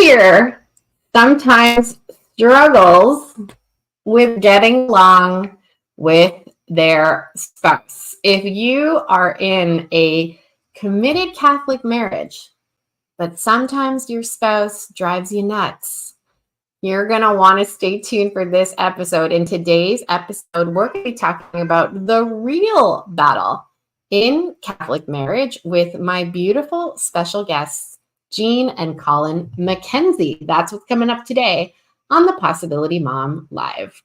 here sometimes struggles with getting along with their spouse. If you are in a committed Catholic marriage, but sometimes your spouse drives you nuts, you're going to want to stay tuned for this episode. In today's episode, we're going to be talking about the real battle in Catholic marriage with my beautiful special guests, Jean and Colin Mackenzie. That's what's coming up today on the Possibility Mom Live.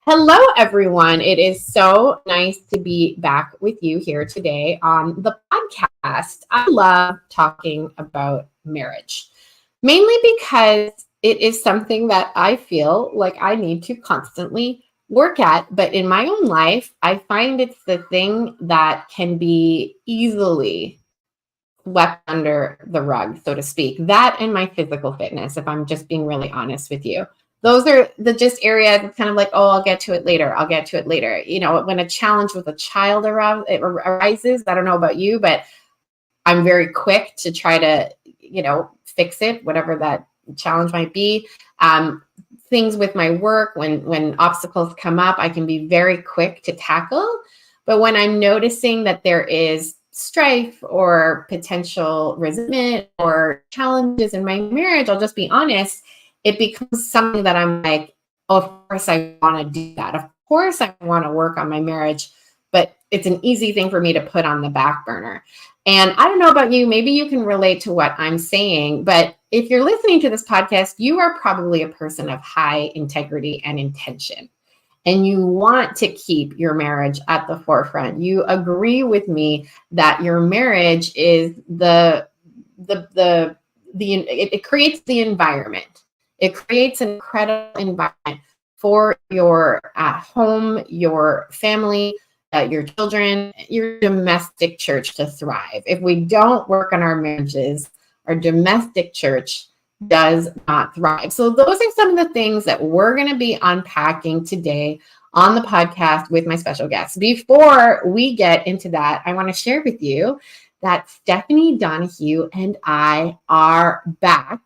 Hello, everyone. It is so nice to be back with you here today on the podcast. I love talking about marriage, mainly because it is something that I feel like I need to constantly work at. But in my own life, I find it's the thing that can be easily swept under the rug, so to speak. That and my physical fitness, if I'm just being really honest with you. Those are the just areas. It's kind of like, oh, I'll get to it later. I'll get to it later. You know, when a challenge with a child arises, I don't know about you, but I'm very quick to try to, fix it, whatever that challenge might be. Things with my work, when obstacles come up, I can be very quick to tackle. But when I'm noticing that there is strife or potential resentment or challenges in my marriage, I'll just be honest, it becomes something that I'm like, oh, of course I want to do that. Of course I want to work on my marriage, but it's an easy thing for me to put on the back burner. And I don't know about you, maybe you can relate to what I'm saying, but if you're listening to this podcast, you are probably a person of high integrity and intention, and you want to keep your marriage at the forefront. You agree with me that your marriage is it creates the environment. It creates an incredible environment for your home, your family, your children, your domestic church to thrive. If we don't work on our marriages, our domestic church does not thrive. So those are some of the things that we're going to be unpacking today on the podcast with my special guests. Before we get into that, I want to share with you that Stephanie Donahue and I are back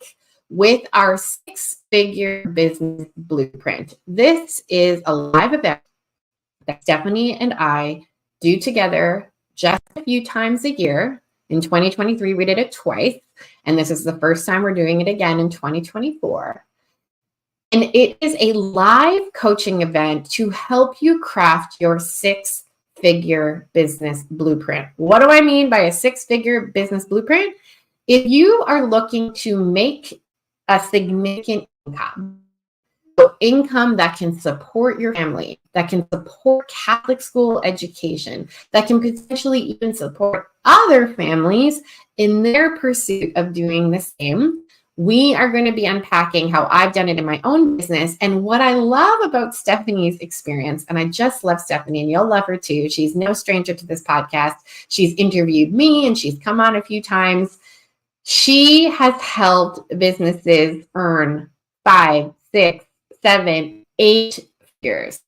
with our 6-figure business blueprint. This is a live event that Stephanie and I do together just a few times a year. In 2023, we did it twice, and this is the first time we're doing it again in 2024. And it is a live coaching event to help you craft your 6-figure business blueprint. What do I mean by a 6-figure business blueprint? If you are looking to make a significant income, so income that can support your family, that can support Catholic school education, that can potentially even support other families in their pursuit of doing the same, we are going to be unpacking how I've done it in my own business. And what I love about Stephanie's experience, and I just love Stephanie, and you'll love her too. She's no stranger to this podcast. She's interviewed me and she's come on a few times. She has helped businesses earn 5, 6, 7, 8 figures.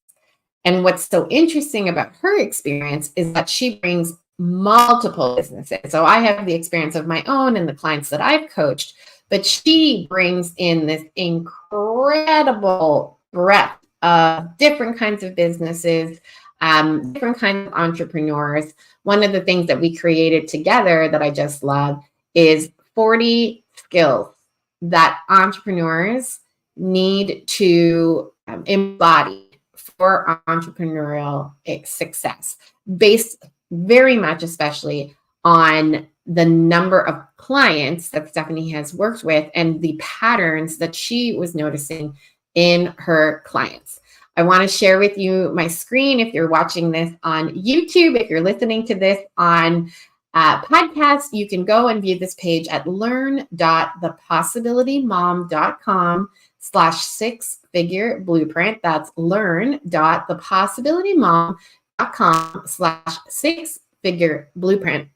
And what's so interesting about her experience is that she brings multiple businesses. So I have the experience of my own and the clients that I've coached, but she brings in this incredible breadth of different kinds of businesses, different kinds of entrepreneurs. One of the things that we created together that I just love is 40 skills that entrepreneurs need to embody for entrepreneurial success, based very much especially on the number of clients that Stephanie has worked with and the patterns that she was noticing in her clients. I want to share with you my screen if you're watching this on YouTube. If you're listening to this on podcast, you can go and view this page at learn.thepossibilitymom.com/6-figure blueprint. That's learn.thepossibilitymom.com/6-figure blueprint.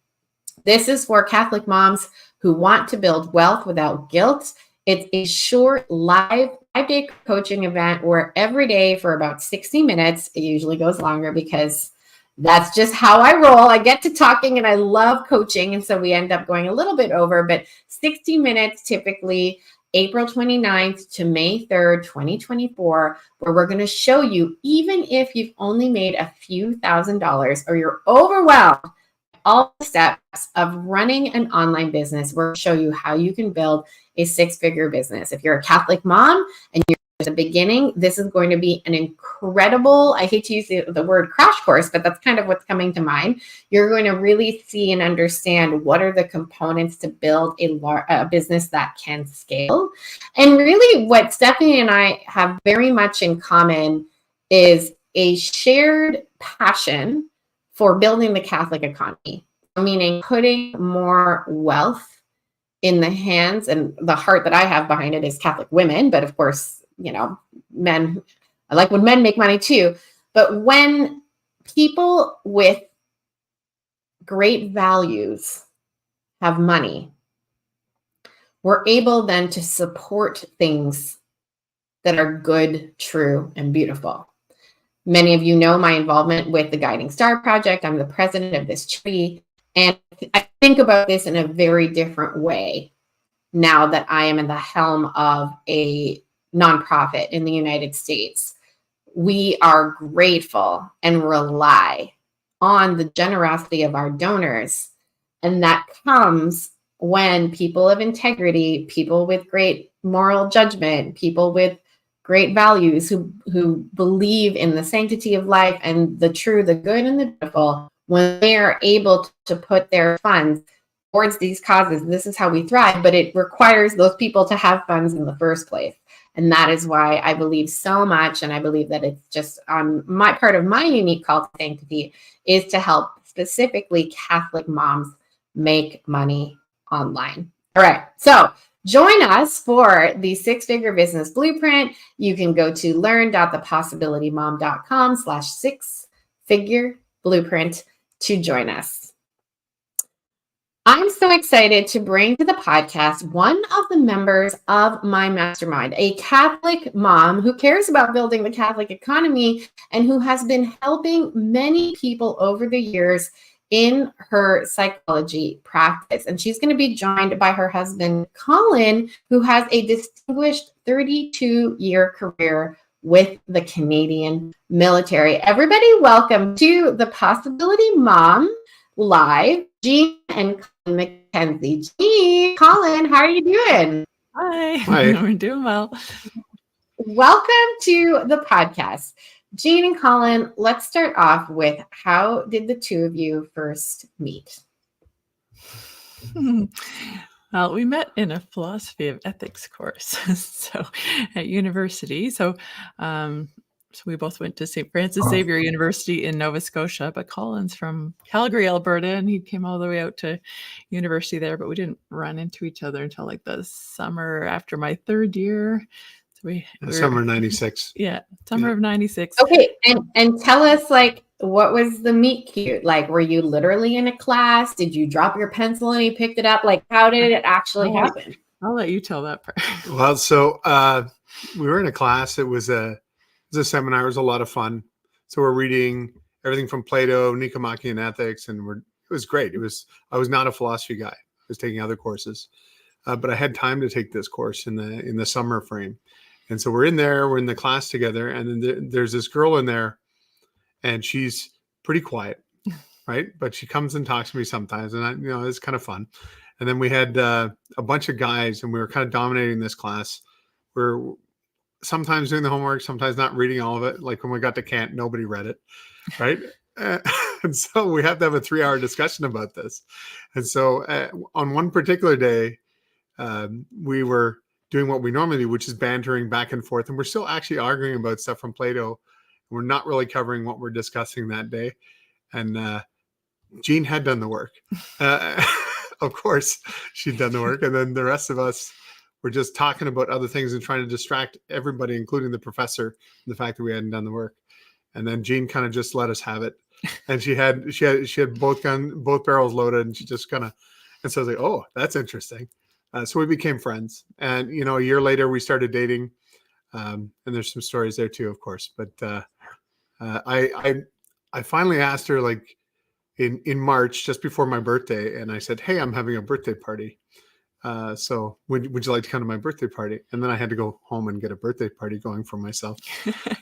This is for Catholic moms who want to build wealth without guilt It's a short live 5-day coaching event where every day for about 60 minutes, it usually goes longer because that's just how I roll. I get to talking and I love coaching. And so we end up going a little bit over, but 60 minutes typically, April 29th to May 3rd, 2024, where we're going to show you, even if you've only made a few $1,000s or you're overwhelmed, all the steps of running an online business. We're going to show you how you can build a 6-figure business. If you're a Catholic mom and you're at the beginning, this is going to be an incredible, I hate to use the word crash course, but that's kind of what's coming to mind. You're going to really see and understand what are the components to build a business that can scale. And really what Stephanie and I have very much in common is a shared passion for building the Catholic economy, meaning putting more wealth in the hands, and the heart that I have behind it is Catholic women, but of course, men, I like when men make money too. But when people with great values have money, we're able then to support things that are good, true, and beautiful. Many of you know my involvement with the Guiding Star Project. I'm the president of this charity. And I think about this in a very different way now that I am in the helm of a nonprofit in the United States. We are grateful and rely on the generosity of our donors. And that comes when people of integrity, people with great moral judgment, people with great values who believe in the sanctity of life and the true, the good, and the beautiful, when they are able to put their funds towards these causes, this is how we thrive. But it requires those people to have funds in the first place. And that is why I believe so much. And I believe that it's just on my part of my unique call to sanctity is to help specifically Catholic moms make money online. All right. So join us for the 6-figure business blueprint. You can go to learn.thepossibilitymom.com/6-figure blueprint to join us. I'm so excited to bring to the podcast one of the members of my mastermind, a Catholic mom who cares about building the Catholic economy and who has been helping many people over the years in her psychology practice. And she's going to be joined by her husband, Colin, who has a distinguished 32-year career with the Canadian military. Everybody, welcome to the Possibility Mom Live, Jean and Colin Mackenzie. Jean, Colin, how are you doing? Hi. We're doing well. Welcome to the podcast. Jean and Colin, let's start off with, how did the two of you first meet? Well, we met in a philosophy of ethics course, so at university. So we both went to St. Francis Xavier University in Nova Scotia, but Colin's from Calgary, Alberta, and he came all the way out to university there, but we didn't run into each other until like the summer after my third year. Summer of 96. Yeah, summer of 96. Okay, and tell us, like, what was the meet cute? Like, were you literally in a class? Did you drop your pencil and he picked it up? Like, how did it actually happen? I'll let you tell that part. Well, so we were in a class. It was a seminar. It was a lot of fun. So we're reading everything from Plato, Nicomachean Ethics, and it was great. I was not a philosophy guy. I was taking other courses, but I had time to take this course in the summer frame. And so we're in the class together, and then there's this girl in there, and she's pretty quiet, right? But she comes and talks to me sometimes, and it's kind of fun. And then we had a bunch of guys, and we were kind of dominating this class. We're sometimes doing the homework, sometimes not reading all of it. Like when we got to Kant, nobody read it, right? And so we have to have a 3-hour discussion about this. And so on one particular day, we were doing what we normally do, which is bantering back and forth. And we're still actually arguing about stuff from Plato. We're not really covering what we're discussing that day. And Jean had done the work. Of course, she'd done the work. And then the rest of us were just talking about other things and trying to distract everybody, including the professor, the fact that we hadn't done the work. And then Jean kind of just let us have it. And she had both barrels loaded, and she just kind of, and so I was like, oh, that's interesting. So we became friends. And, a year later we started dating. And there's some stories there too, of course. But I finally asked her like in March, just before my birthday. And I said, hey, I'm having a birthday party. So would you like to come to my birthday party? And then I had to go home and get a birthday party going for myself.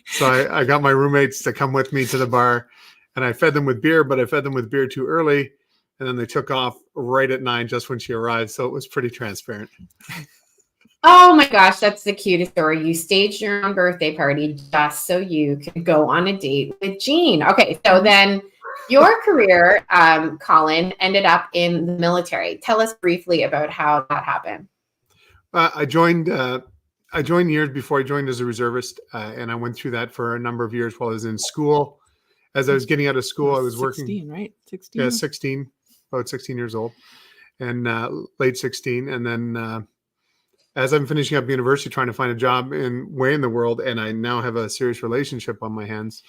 So I got my roommates to come with me to the bar, and I fed them with beer, but I fed them with beer too early. And then they took off right at 9, just when she arrived. So it was pretty transparent. Oh my gosh, that's the cutest story. You staged your own birthday party just so you could go on a date with Jean. Okay, so then your career, Colin, ended up in the military. Tell us briefly about how that happened. I joined years before. I joined as a reservist, and I went through that for a number of years while I was in school. As I was getting out of school, I was 16, working. Right? 16? Yeah, 16, about 16 years old, and late 16. And then as I'm finishing up university, trying to find a job way in the world, and I now have a serious relationship on my hands.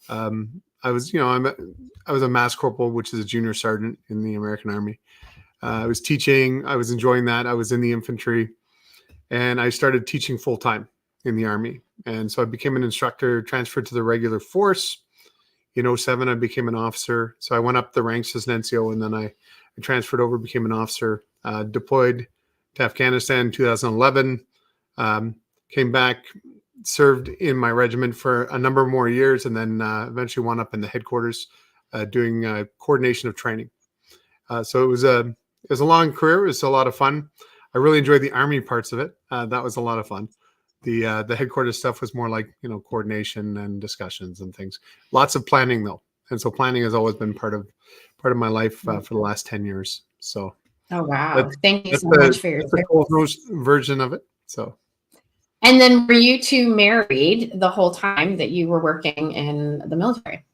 I was a mass corporal, which is a junior sergeant in the American Army. I was teaching. I was enjoying that. I was in the infantry, and I started teaching full time in the Army. And so I became an instructor, transferred to the regular force. In 2007, I became an officer. So I went up the ranks as an NCO, and then I transferred over, became an officer, deployed to Afghanistan in 2011, came back, served in my regiment for a number more years, and then eventually wound up in the headquarters doing coordination of training. So it was a long career. It was a lot of fun. I really enjoyed the Army parts of it. That was a lot of fun. The headquarters stuff was more like coordination and discussions and things. Lots of planning though, and so planning has always been part of my life for the last 10 years. So. Oh wow! Thank you so much for your version of it. So. And then were you two married the whole time that you were working in the military?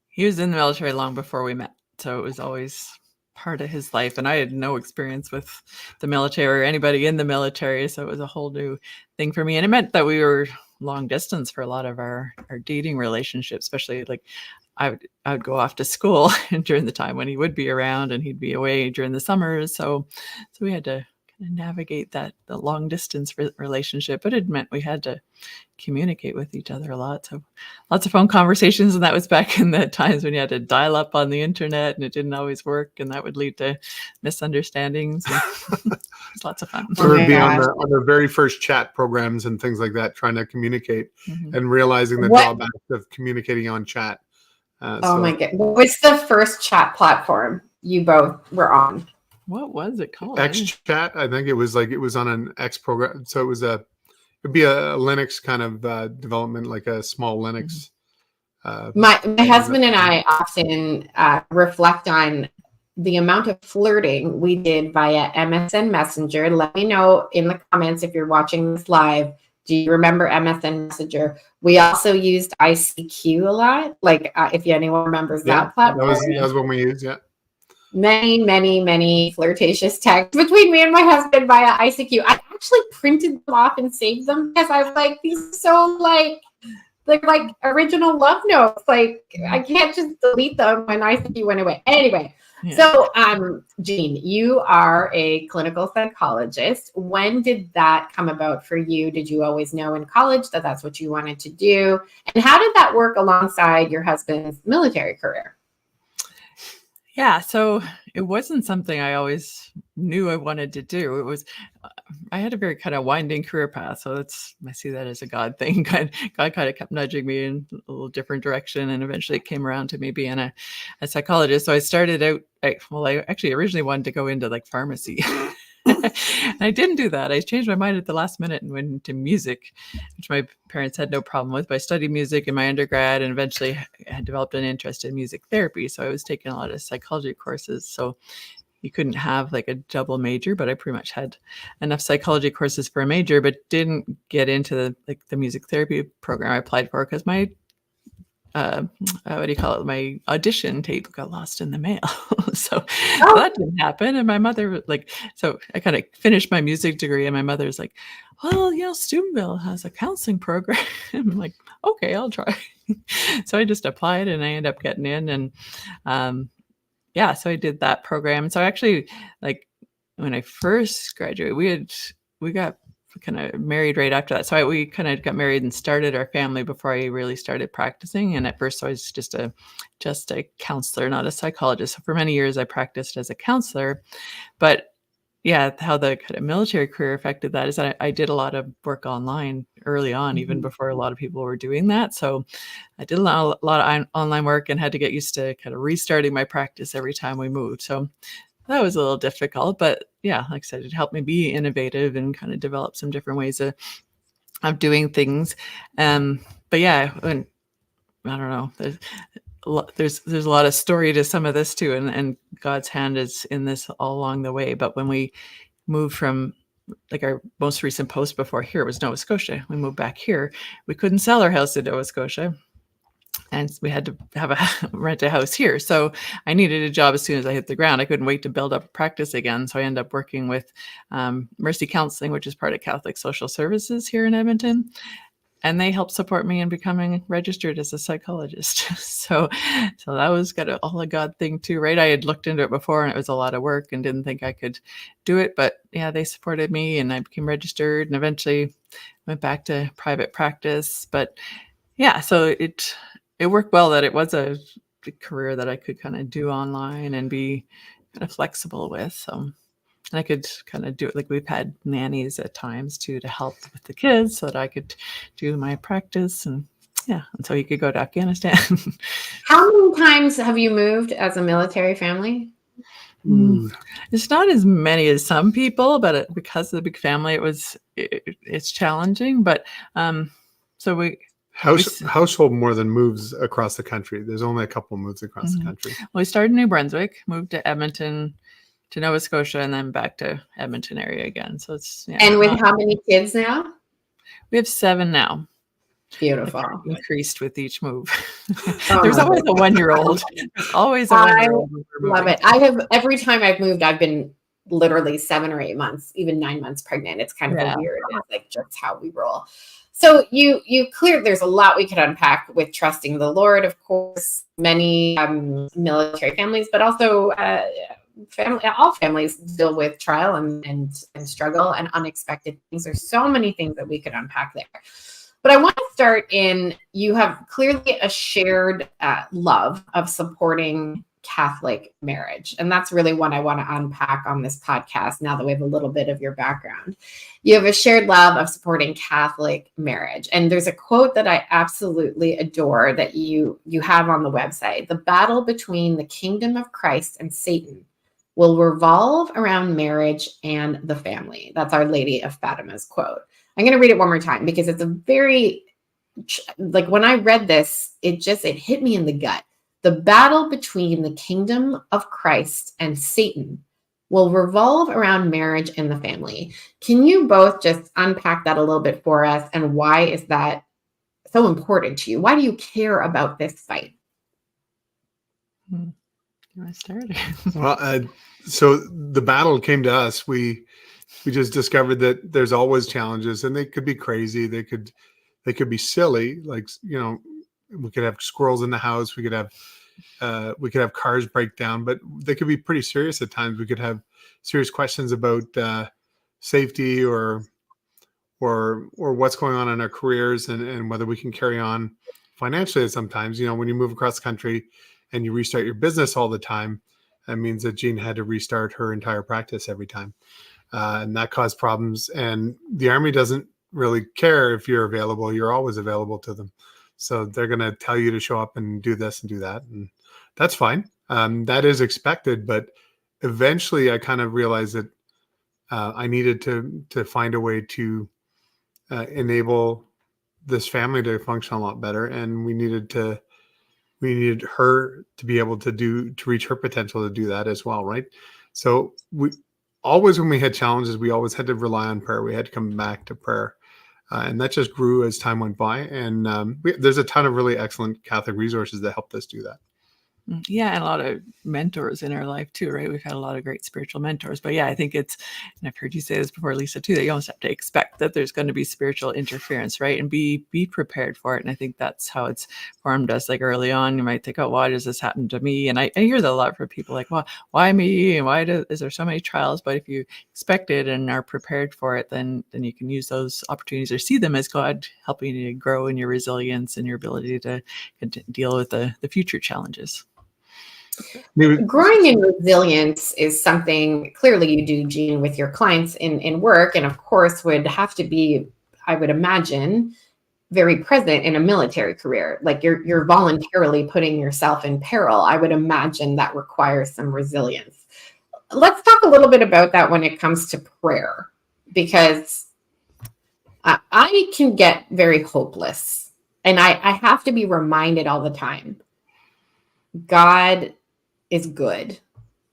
He was in the military long before we met, so it was always part of his life. And I had no experience with the military or anybody in the military, so it was a whole new thing for me. And it meant that we were long distance for a lot of our dating relationships, especially like I would go off to school during the time when he would be around, and he'd be away during the summers. So we had to kind of navigate the long distance relationship, but it meant we had to communicate with each other a lot. So lots of phone conversations. And that was back in the times when you had to dial up on the internet and it didn't always work. And that would lead to misunderstandings. It's lots of fun. We would be on the very first chat programs and things like that, trying to communicate and realizing the drawbacks of communicating on chat. My God. What's the first chat platform you both were on? What was it called? XChat. I think it was on an X program. So it'd be a Linux kind of development, like a small Linux. My husband and I often reflect on the amount of flirting we did via MSN Messenger. Let me know in the comments if you're watching this live. Do you remember MSN Messenger? We also used ICQ a lot. Like if anyone remembers that platform. That was what we used, yeah. Many flirtatious texts between me and my husband via ICQ. I actually printed them off and saved them because I was like, these are so like original love notes. Like I can't just delete them when ICQ went away. Anyway, so Jean, you are a clinical psychologist. When did that come about for you? Did you always know in college that that's what you wanted to do? And how did that work alongside your husband's military career? Yeah, so it wasn't something I always knew I wanted to do. It was, I had a very kind of winding career path. So I see that as a God thing. God kind of kept nudging me in a little different direction. And eventually it came around to me being a psychologist. So I started out, I actually originally wanted to go into like pharmacy. And I didn't do that. I changed my mind at the last minute and went into music, which my parents had no problem with. But I studied music in my undergrad and eventually had developed an interest in music therapy. So I was taking a lot of psychology courses. So you couldn't have like a double major, but I pretty much had enough psychology courses for a major, but didn't get into the music therapy program I applied for because my my audition tape got lost in the mail. So that didn't happen. And my mother so I kind of finished my music degree and my mother's like, well, Steubenville has a counseling program. I'm like, okay, I'll try. So I just applied and I ended up getting in. And so I did that program. So I actually when I first graduated, we got kind of married right after that. So we kind of got married and started our family before I really started practicing. And at first I was just a counselor, not a psychologist. So for many years I practiced as a counselor. But yeah, how the kind of military career affected that is that I did a lot of work online early on, even before a lot of people were doing that. So I did a lot of online work and had to get used to kind of restarting my practice every time we moved. So that was a little difficult, but yeah, like I said, it helped me be innovative and kind of develop some different ways of doing things. But yeah, when, I don't know, there's a lot of story to some of this too, and God's hand is in this all along the way. But when we moved from, like, our most recent post before here was Nova Scotia, we moved back here. We couldn't sell our house in Nova Scotia, and we had to rent a house here. So I needed a job as soon as I hit the ground. I couldn't wait to build up practice again. So I ended up working with Mercy Counseling, which is part of Catholic Social Services here in Edmonton. And they helped support me in becoming registered as a psychologist. So that was kind of all a God thing too, right? I had looked into it before and it was a lot of work and didn't think I could do it. But yeah, they supported me and I became registered and eventually went back to private practice. But yeah, so it worked well that it was a career that I could kind of do online and be kind of flexible with. So, and I could kind of do it. Like, we've had nannies at times too to help with the kids so that I could do my practice, and yeah, and so you could go to Afghanistan. How many times have you moved as a military family? It's not as many as some people, but because of the big family, it's challenging. But so household more than moves across the country. There's only a couple moves across the country. Well, we started in New Brunswick, moved to Edmonton, to Nova Scotia, and then back to Edmonton area again. So it's and with how many kids now? We have 7 now. Beautiful. Increased with each move. There's always a 1-year-old. There's always a 1-year-old. Love it. I have, every time I've moved, I've been literally 7 or 8 months, even 9 months pregnant. It's kind of a weird, like, just how we roll. So you there's a lot we could unpack with trusting the Lord, of course, many military families, but also all families deal with trial and struggle and unexpected things. There's so many things that we could unpack there. But I want to start in, you have clearly a shared love of supporting Catholic marriage. And that's really what I want to unpack on this podcast now that we have a little bit of your background. You have a shared love of supporting Catholic marriage. And there's a quote that I absolutely adore that you have on the website. The battle between the kingdom of Christ and Satan will revolve around marriage and the family. That's Our Lady of Fatima's quote. I'm going to read it one more time because it's a very, like, when I read this, it hit me in the gut. The battle between the kingdom of Christ and Satan will revolve around marriage and the family. Can you both just unpack that a little bit for us? And why is that so important to you? Why do you care about this fight? You want to start? Well, so the battle came to us. We just discovered that there's always challenges, and they could be crazy. They could be silly. Like, we could have squirrels in the house. We could have cars break down, but they could be pretty serious at times. We could have serious questions about safety or what's going on in our careers and whether we can carry on financially. Sometimes, when you move across the country and you restart your business all the time, that means that Jean had to restart her entire practice every time. And that caused problems. And the Army doesn't really care if you're available. You're always available to them. So they're going to tell you to show up and do this and do that. And that's fine. That is expected. But eventually I kind of realized that I needed to find a way to enable this family to function a lot better. And we needed her to be able to reach her potential to do that as well. Right. So when we had challenges, we always had to rely on prayer. We had to come back to prayer. And that just grew as time went by. And there's a ton of really excellent Catholic resources that helped us do that. Yeah, and a lot of mentors in our life too, right? We've had a lot of great spiritual mentors. But yeah, I think it's, and I've heard you say this before, Lisa, too, that you almost have to expect that there's going to be spiritual interference, right? And be prepared for it. And I think that's how it's formed us. Like early on, you might think, oh, why does this happen to me? And I hear that a lot from people like, well, why me? And is there so many trials? But if you expect it and are prepared for it, then you can use those opportunities or see them as God helping you to grow in your resilience and your ability to deal with the future challenges. Growing in resilience is something clearly you do, Jean, with your clients in work, and of course would have to be, I would imagine, very present in a military career. Like you're voluntarily putting yourself in peril. I would imagine that requires some resilience. Let's talk a little bit about that when it comes to prayer, because I can get very hopeless, and I have to be reminded all the time, God is good,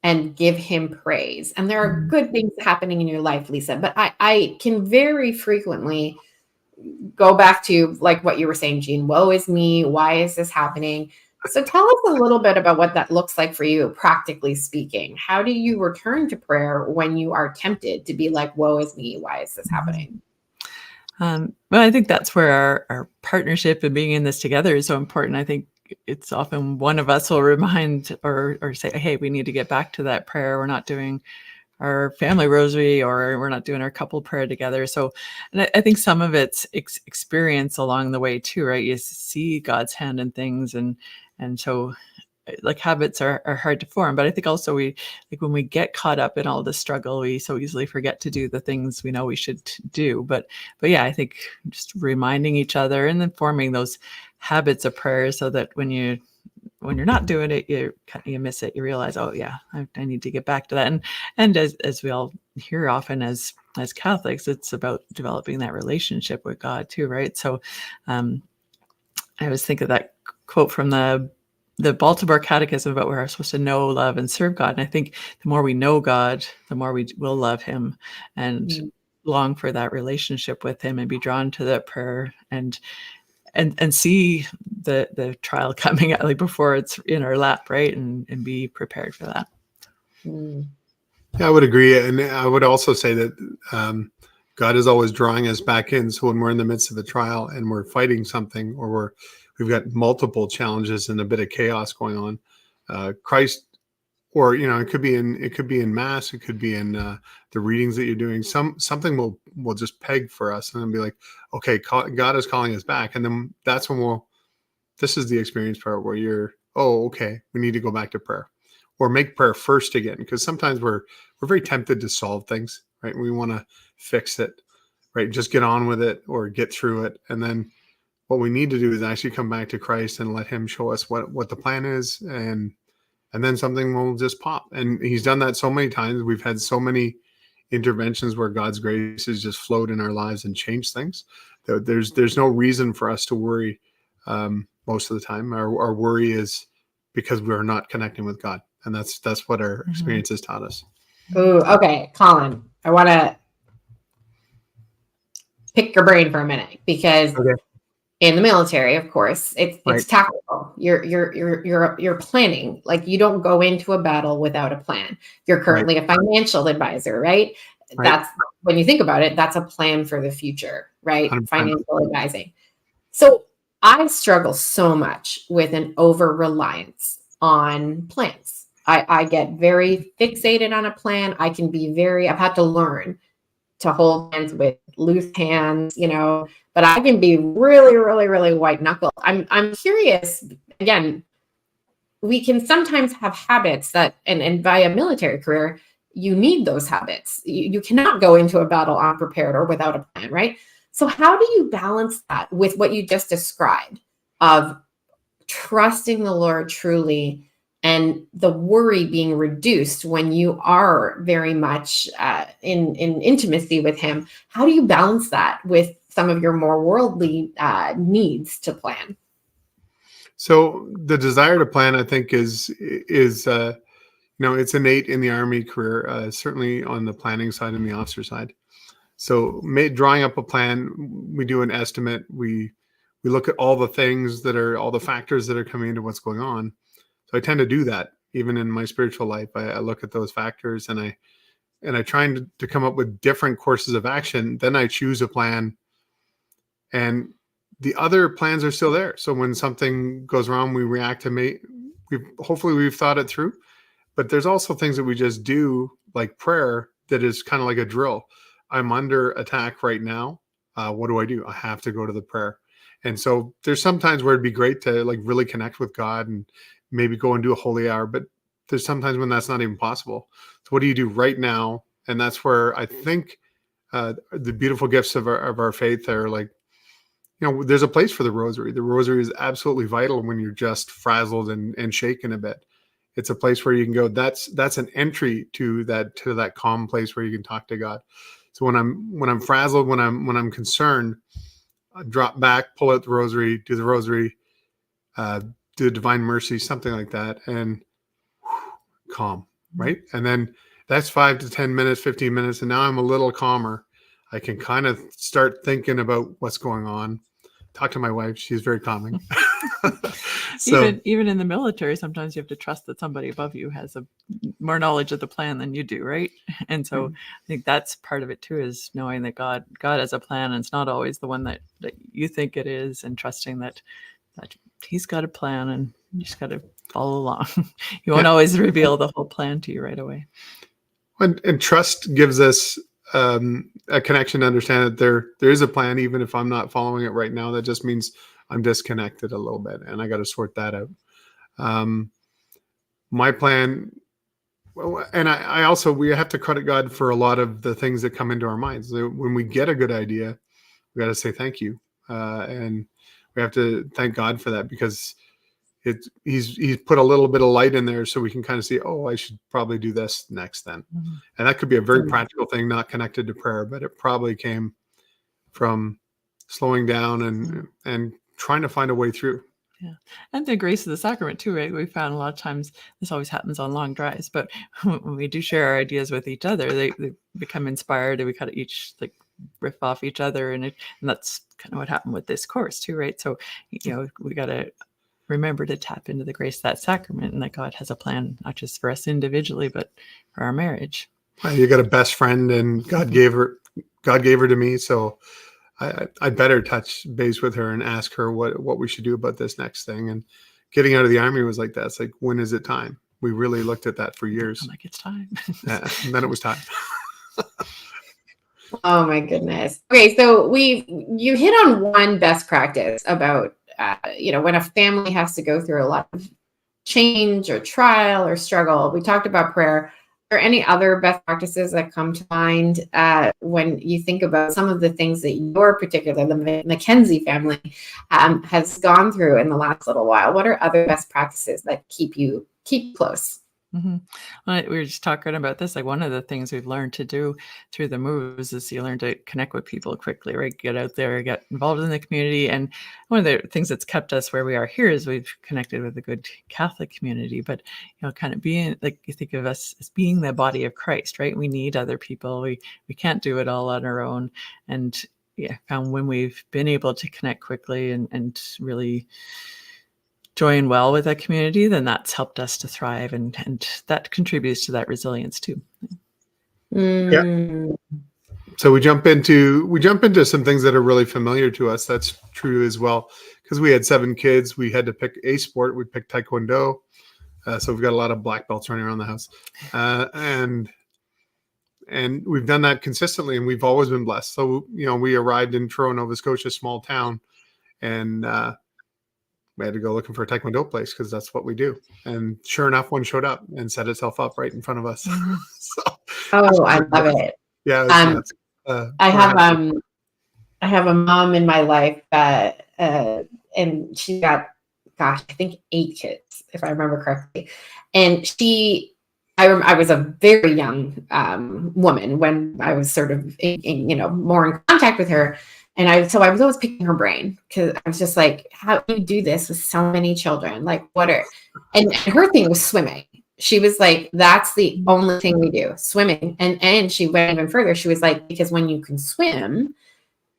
and give him praise. And there are good things happening in your life, Lisa, but I can very frequently go back to like what you were saying, Jean, woe is me. Why is this happening? So tell us a little bit about what that looks like for you, practically speaking. How do you return to prayer when you are tempted to be like, woe is me? Why is this happening? Well, I think that's where our partnership and being in this together is so important. I think it's often one of us will remind or say, hey, we need to get back to that prayer. We're not doing our family rosary, or we're not doing our couple prayer together. So, and I think some of it's experience along the way too, right? You see God's hand in things, and so like habits are hard to form. But I think also we, like when we get caught up in all the struggle, we so easily forget to do the things we know we should do. But yeah, I think just reminding each other and then forming those habits of prayer, so that when you're not doing it, you miss it. You realize, oh yeah, I need to get back to that. And as we all hear often as Catholics, it's about developing that relationship with God too, right? So I always think of that quote from the Baltimore Catechism about where we're supposed to know, love, and serve God. And I think the more we know God, the more we will love him and long for that relationship with him and be drawn to that prayer and see the trial coming at, like, before it's in our lap, right? And be prepared for that. Yeah, I would agree. And I would also say that God is always drawing us back in. So when we're in the midst of a trial and we're fighting something, or we've got multiple challenges and a bit of chaos going on, Christ, or it could be in mass, it could be in the readings that you're doing. Something will just peg for us and then be like, okay, God is calling us back, and then that's when this is the experience part where you're, oh, okay, we need to go back to prayer, or make prayer first again, because sometimes we're very tempted to solve things, right? We want to fix it, right? Just get on with it or get through it, and then what we need to do is actually come back to Christ and let him show us what the plan is, and then something will just pop. And he's done that so many times. We've had so many interventions where God's grace has just flowed in our lives and changed things. There's no reason for us to worry most of the time. Our worry is because we're not connecting with God. And that's what our experience has taught us. Ooh, okay, Colin, I want to pick your brain for a minute, because in the military, of course, it's tactical. You're planning. Like, you don't go into a battle without a plan. You're currently a financial advisor, right? That's, when you think about it, that's a plan for the future, right? 100%. Financial advising. So I struggle so much with an over-reliance on plans. I get very fixated on a plan. I've had to learn to hold hands with loose hands, but I can be really, really, really white knuckle. I'm curious, again, we can sometimes have habits that, and by a military career, you need those habits. You cannot go into a battle unprepared or without a plan, right? So how do you balance that with what you just described of trusting the Lord truly and the worry being reduced when you are very much in intimacy with him? How do you balance that with some of your more worldly needs to plan? So the desire to plan, I think, is it's innate in the Army career, certainly on the planning side and the officer side. So drawing up a plan, we do an estimate. We look at all the factors that are coming into what's going on. So I tend to do that even in my spiritual life. I look at those factors and I try to come up with different courses of action. Then I choose a plan, and the other plans are still there. So when something goes wrong, we react to hopefully we've thought it through. But there's also things that we just do, like prayer, that is kind of like a drill. I'm under attack right now. What do? I have to go to the prayer. And so there's sometimes where it'd be great to like really connect with God and maybe go and do a holy hour. But there's sometimes when that's not even possible. So what do you do right now? And that's where I think the beautiful gifts of our faith are like, there's a place for the rosary. The rosary is absolutely vital when you're just frazzled and shaken a bit. It's a place where you can go. That's an entry to that calm place where you can talk to God. So when I'm frazzled, when I'm concerned, I drop back, pull out the rosary, do the rosary, do the Divine Mercy, something like that, and calm, right? And then that's 5 to 10 minutes, 15 minutes, and now I'm a little calmer. I can kind of start thinking about what's going on. Talk to my wife; she's very calming. So, even in the military, sometimes you have to trust that somebody above you has more knowledge of the plan than you do, right? And so I think that's part of it too, is knowing that God has a plan, and it's not always the one that you think it is, and trusting that He's got a plan, and you just got to follow along. He won't always reveal the whole plan to you right away. And trust gives us a connection to understand that there is a plan, even if I'm not following it right now. That just means I'm disconnected a little bit, and I got to sort that out. My plan, and I also, we have to credit God for a lot of the things that come into our minds. When we get a good idea, we got to say thank you, and we have to thank God for that, because he's put a little bit of light in there so we can kind of see, oh, I should probably do this next then. And that could be a very practical thing, not connected to prayer, but it probably came from slowing down and trying to find a way through. Yeah. And the grace of the sacrament too, right? We found a lot of times this always happens on long drives, but when we do share our ideas with each other, they become inspired, and we kind of each like riff off each other. And that's kind of what happened with this course too, right? So, we got to remember to tap into the grace of that sacrament, and that God has a plan, not just for us individually, but for our marriage. You got a best friend, and God gave her to me. So I better touch base with her and ask her what we should do about this next thing. And getting out of the army was like that. It's like, when is it time? We really looked at that for years. I'm like, it's time. Yeah, and then it was time. Oh my goodness. Okay, so you hit on one best practice about when a family has to go through a lot of change or trial or struggle. We talked about prayer. Are there any other best practices that come to mind when you think about some of the things that the Mackenzie family has gone through in the last little while? What are other best practices that keep close? Mm-hmm. Well, we were just talking about this. Like, one of the things we've learned to do through the moves is you learn to connect with people quickly, right? Get out there, get involved in the community. And one of the things that's kept us where we are here is we've connected with a good Catholic community, but, kind of being like, you think of us as being the body of Christ, right? We need other people. We can't do it all on our own. And found when we've been able to connect quickly and really join well with that community, then that's helped us to thrive, and that contributes to that resilience too. Yeah. So we jump into some things that are really familiar to us. That's true as well, because we had 7 kids. We had to pick a sport. We picked Taekwondo. So we've got a lot of black belts running around the house, and we've done that consistently, and we've always been blessed. So we arrived in Truro, Nova Scotia, small town, and we had to go looking for a Taekwondo place because that's what we do. And sure enough, one showed up and set itself up right in front of us. I love it. Yeah. I have a mom in my life and she got, I think 8 kids, if I remember correctly. And I was a very young woman when I was sort of more in contact with her. And I was always picking her brain, because I was just like, how do you do this with so many children? Like, and her thing was swimming. She was like, that's the only thing we do, swimming. And she went even further. She was like, because when you can swim,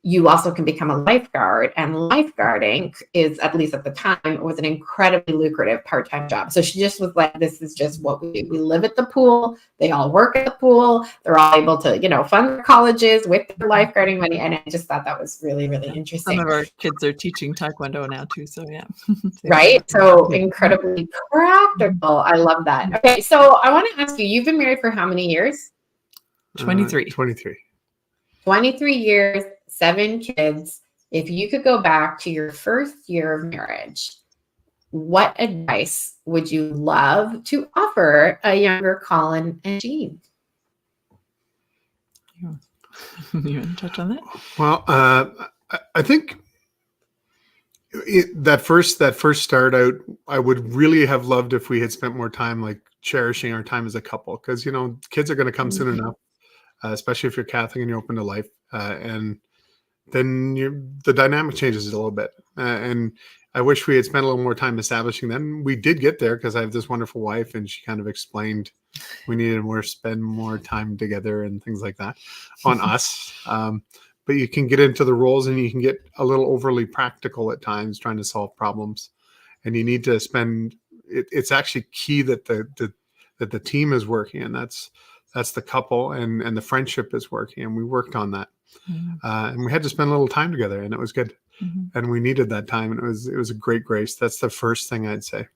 you also can become a lifeguard, and lifeguarding is, at least at the time, it was an incredibly lucrative part-time job. So she just was like, this is just what we do. We live at the pool. They all work at the pool. They're all able to, fund their colleges with their lifeguarding money. And I just thought that was really, really interesting. Some of our kids are teaching Taekwondo now too. So yeah. Right. So incredibly practical. I love that. Okay. So I want to ask you, you've been married for how many years? 23. 23 years, 7 kids. If you could go back to your first year of marriage, what advice would you love to offer a younger Colin and Jean? You want to touch on that? Well, I think that first start out, I would really have loved if we had spent more time like cherishing our time as a couple, because kids are going to come soon enough, especially if you're Catholic and you're open to life, and then the dynamic changes a little bit. And I wish we had spent a little more time establishing them. We did get there because I have this wonderful wife, and she kind of explained we needed to spend more time together and things like that on us. But you can get into the roles and you can get a little overly practical at times trying to solve problems. And you need to spend, it's actually key that the team is working, and that's the couple, and the friendship is working. And we worked on that. And we had to spend a little time together, and it was good. And we needed that time, and it was a great grace. That's the first thing I'd say.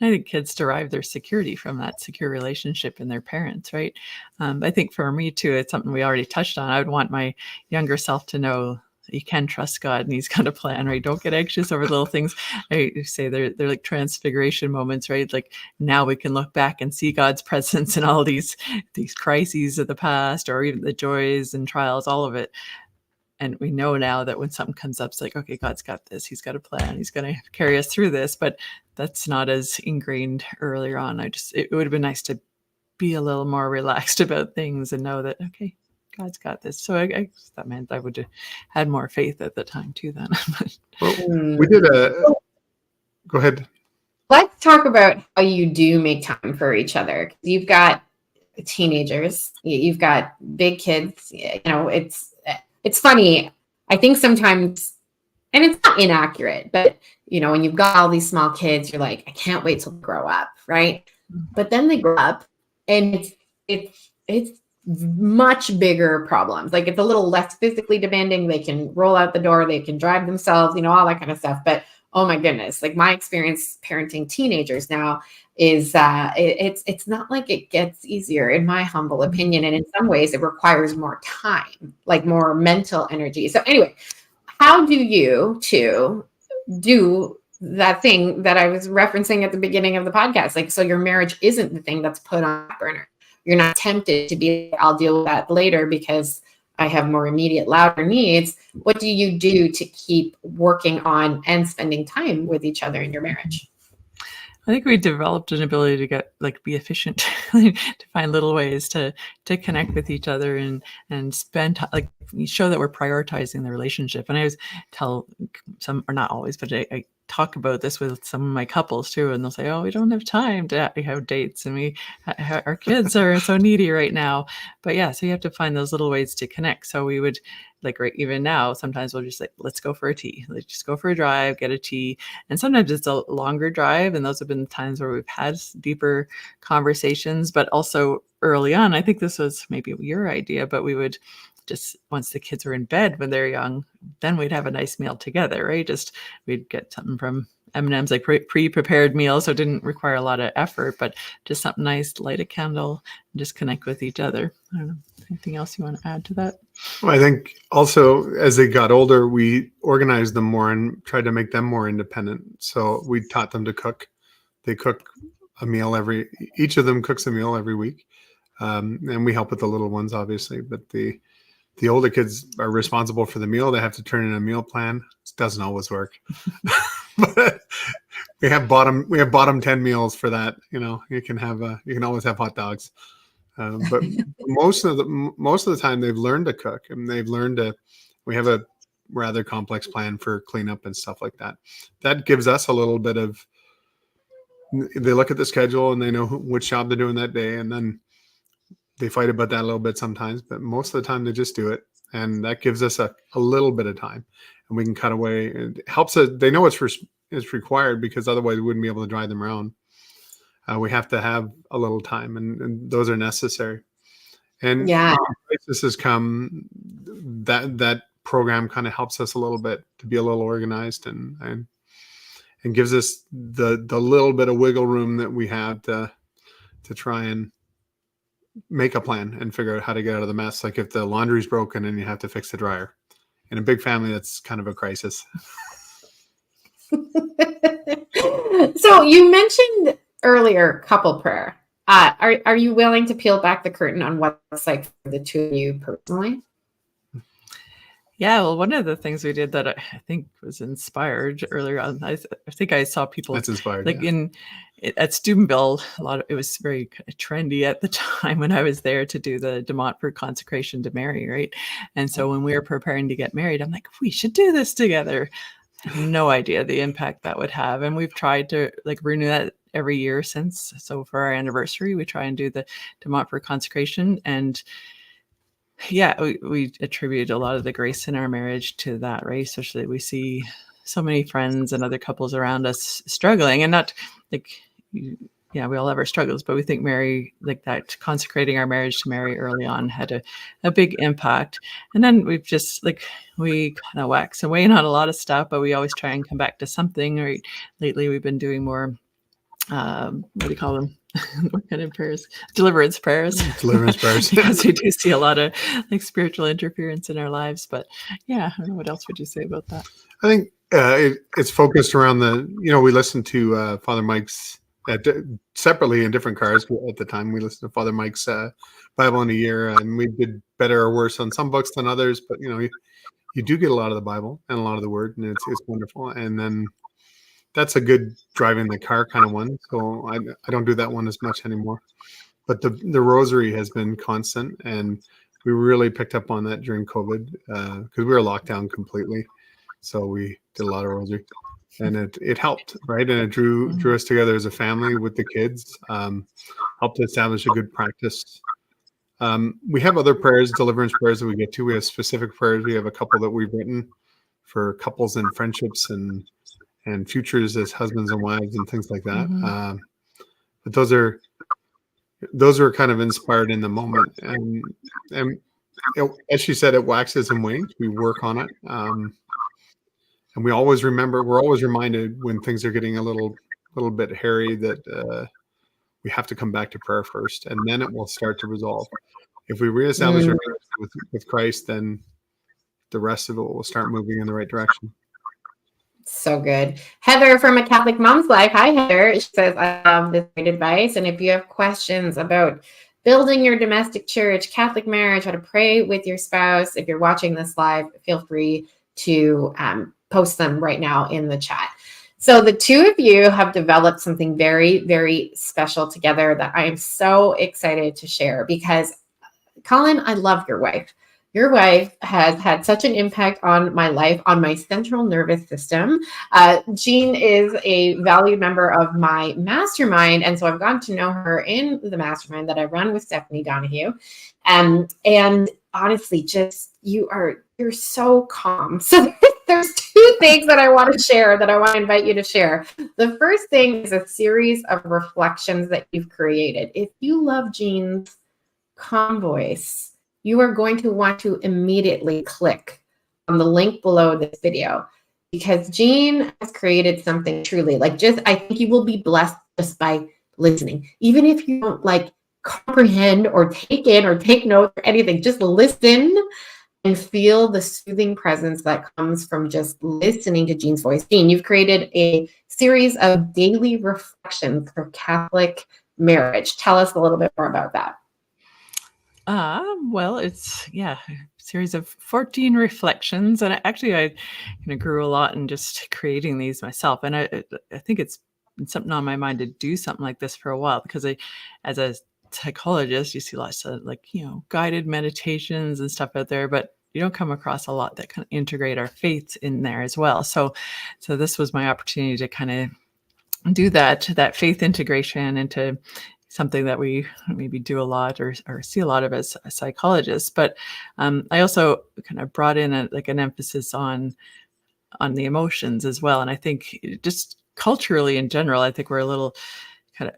I think kids derive their security from that secure relationship in their parents, right? I think for me too, it's something we already touched on. I would want my younger self to know you can trust God and he's got a plan, right? Don't get anxious over little things. I say they're like transfiguration moments, right? Like now we can look back and see God's presence in all these crises of the past, or even the joys and trials, all of it. And we know now that when something comes up, it's like, okay, God's got this. He's got a plan. He's going to carry us through this. But that's not as ingrained earlier on. It would have been nice to be a little more relaxed about things and know that, okay, God's got this. So that meant I would have had more faith at the time too then. Well, we did go ahead. Let's talk about how you do make time for each other. You've got teenagers, you've got big kids, it's funny. I think sometimes, and it's not inaccurate, but when you've got all these small kids, you're like, I can't wait till they grow up, right? But then they grow up, and it's much bigger problems. Like, it's a little less physically demanding. They can roll out the door, they can drive themselves, all that kind of stuff. But oh my goodness, like my experience parenting teenagers now is it's not like it gets easier, in my humble opinion. And in some ways it requires more time, like more mental energy. So anyway, how do you two do that thing that I was referencing at the beginning of the podcast? Like, so your marriage isn't the thing that's put on the burner. You're not tempted to be, I'll deal with that later because I have more immediate, louder needs. What do you do to keep working on and spending time with each other in your marriage? I think we developed an ability to be efficient, to find little ways to connect with each other and spend time, like show that we're prioritizing the relationship. And I always tell some, or not always, but I talk about this with some of my couples too, and they'll say, "Oh, we don't have time to have dates, and our kids are so needy right now." But yeah, so you have to find those little ways to connect. So we would, right, even now, sometimes we'll just say, let's go for a tea. Let's just go for a drive, get a tea. And sometimes it's a longer drive. And those have been times where we've had deeper conversations. But also early on, I think this was maybe your idea, but we would just, once the kids were in bed when they're young, then we'd have a nice meal together, right? Just we'd get something from M&M's, like pre-prepared meal, so it didn't require a lot of effort, but just something nice, light a candle, and just connect with each other. I don't know. Anything else you want to add to that? Well, I think also as they got older, we organized them more and tried to make them more independent. So we taught them to cook. They cook a meal each of them cooks a meal every week. And we help with the little ones, obviously, but the older kids are responsible for the meal. They have to turn in a meal plan. It doesn't always work. But we have bottom 10 meals for that. You can always have hot dogs. But most of the time they've learned to cook, and we have a rather complex plan for cleanup and stuff like that. That gives us a little bit of, they look at the schedule and they know which job they're doing that day. And then they fight about that a little bit sometimes, but most of the time they just do it. and that gives us a little bit of time, and we can cut away. It helps us. They know it's required, because otherwise we wouldn't be able to drive them around. We have to have a little time, and those are necessary. And Yeah. when crisis has come, that program kind of helps us a little bit to be a little organized, and gives us the little bit of wiggle room that we have to try and make a plan and figure out how to get out of the mess. Like if the laundry's broken and you have to fix the dryer. In a big family, that's kind of a crisis. So you mentioned earlier couple prayer. Are you willing to peel back the curtain on what it's like for the two of you personally? Yeah, well, one of the things we did that I think was inspired earlier on, I think I saw people That's inspired. like Yeah. at Steubenville, it was very trendy at the time when I was there to do the De Montfort consecration to Mary, right? And so when we were preparing to get married, I'm like, we should do this together. I had no idea the impact that would have. And we've tried to like renew that every year since. So for our anniversary, we try and do the De Montfort consecration. And yeah, we attribute a lot of the grace in our marriage to that, right? Especially we see so many friends and other couples around us struggling, and not like, yeah, we all have our struggles, but we think Mary, like that consecrating our marriage to Mary early on had a big impact. And then we've just like, we kind of wax and wane on a lot of stuff, but we always try and come back to something, right? Lately, we've been doing more, what do you call them? What kind of prayers? Deliverance prayers. Deliverance prayers. Because we do see a lot of like spiritual interference in our lives. But yeah, I don't know, what else would you say about that? I think it's focused around we listened to Father Mike's separately in different cars at the time. We listened to Father Mike's Bible in a year, and we did better or worse on some books than others. But you do get a lot of the Bible and a lot of the Word, and it's wonderful. And then that's a good driving the car kind of one. So I don't do that one as much anymore. But the rosary has been constant, and we really picked up on that during COVID because we were locked down completely. So we did a lot of rosary, and it helped, right? And it drew us together as a family with the kids, helped to establish a good practice. We have other prayers, deliverance prayers that we get to. We have specific prayers. We have a couple that we've written for couples and friendships and futures as husbands and wives and things like that. But those are kind of inspired in the moment. And as she said, it waxes and wanes. We work on it. And we're always reminded when things are getting a little bit hairy that we have to come back to prayer first, and then it will start to resolve. If we reestablish our relationship with Christ, then the rest of it will start moving in the right direction. So good. Heather from A Catholic Mom's Life. Hi, Heather. She says, I love this great advice. And if you have questions about building your domestic church, Catholic marriage, how to pray with your spouse, if you're watching this live, feel free to post them right now in the chat. So the two of you have developed something very, very special together that I am so excited to share because, Colin, I love your wife. Your wife has had such an impact on my life, on my central nervous system. Jean is a valued member of my mastermind. And so I've gotten to know her in the mastermind that I run with Stephanie Donahue. And honestly, just you're so calm. So there's two things that I want to share that I want to invite you to share. The first thing is a series of reflections that you've created. If you love Jean's calm voice, you are going to want to immediately click on the link below this video because Jean has created something truly I think you will be blessed just by listening. Even if you don't comprehend or take in or take notes or anything, just listen and feel the soothing presence that comes from just listening to Jean's voice. Jean, you've created a series of daily reflections for Catholic marriage. Tell us a little bit more about that. Well, it's a series of 14 reflections, and I kind of grew a lot in just creating these myself. And I think it's been something on my mind to do something like this for a while because as a psychologist, you see lots of guided meditations and stuff out there, but you don't come across a lot that kind of integrate our faiths in there as well. So this was my opportunity to kind of do that faith integration and to something that we maybe do a lot or see a lot of as a psychologist. But I also kind of brought in an emphasis on the emotions as well. And I think just culturally in general, I think we're a little kind of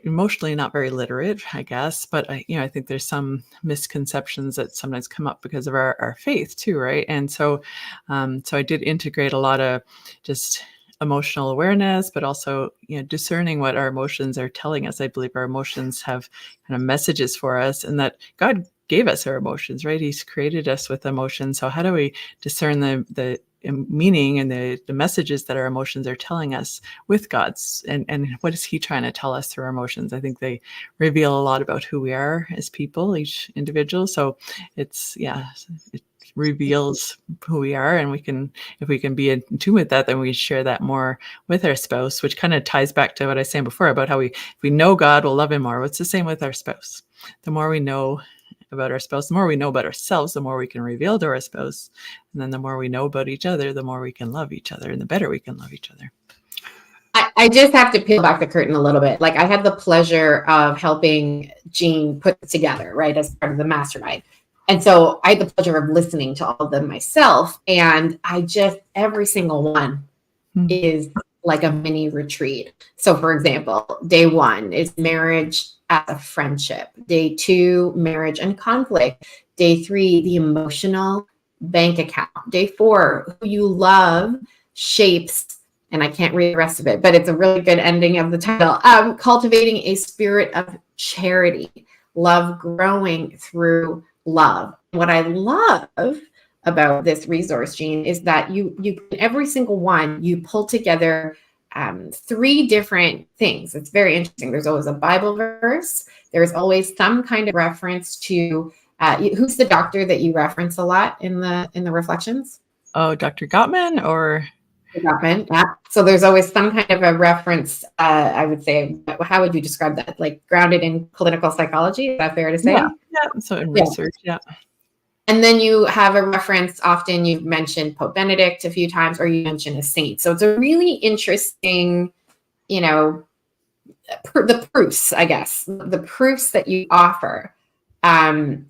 emotionally not very literate, I guess. But I think there's some misconceptions that sometimes come up because of our faith too, right? And so I did integrate a lot of just emotional awareness, but also discerning what our emotions are telling us. I believe our emotions have kind of messages for us, and that God gave us our emotions, right? He's created us with emotions. So how do we discern the meaning and the messages that our emotions are telling us with God's, and what is he trying to tell us through our emotions? I think they reveal a lot about who we are as people, each individual. So it reveals who we are, and if we can be in tune with that, then we share that more with our spouse, which kind of ties back to what I was saying before about how if we know God, we'll love him more. It's the same with our spouse. The more we know about our spouse, the more we know about ourselves, the more we can reveal to our spouse. And then the more we know about each other, the more we can love each other, and the better we can love each other. I just have to peel back the curtain a little bit. Like, I had the pleasure of helping Jean put it together, right, as part of the mastermind. And so I had the pleasure of listening to all of them myself. And every single one is like a mini retreat. So for example, day 1 is marriage as a friendship. Day 2, marriage and conflict. Day 3, the emotional bank account. Day 4, who you love shapes, and I can't read the rest of it, but it's a really good ending of the title. Cultivating a spirit of charity, love growing through love. What I love about this resource, Jean, is that you every single one, you pull together 3 different things. It's very interesting. There's always a Bible verse. There's always some kind of reference to who's the doctor that you reference a lot in the reflections? Oh, Dr. Gottman or Gottman, yeah. So there's always some kind of a reference. I would say, how would you describe that? Like grounded in clinical psychology? Is that fair to say? Yeah. So in research, yeah. And then you have a reference, often you've mentioned Pope Benedict a few times, or you mention a saint. So it's a really interesting, the proofs, I guess, the proofs that you offer in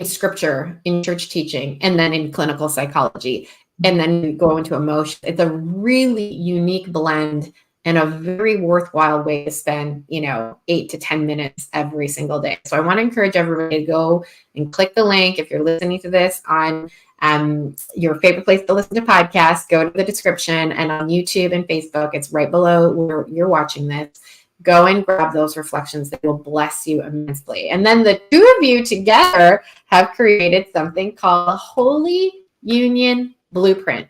scripture, in church teaching, and then in clinical psychology. And then you go into emotion. It's a really unique blend and a very worthwhile way to spend, 8 to 10 minutes every single day. So I want to encourage everybody to go and click the link. If you're listening to this on your favorite place to listen to podcasts, go to the description, and on YouTube and Facebook, it's right below where you're watching this. Go and grab those reflections. That will bless you immensely. And then the 2 of you together have created something called a Holy Union Blueprint.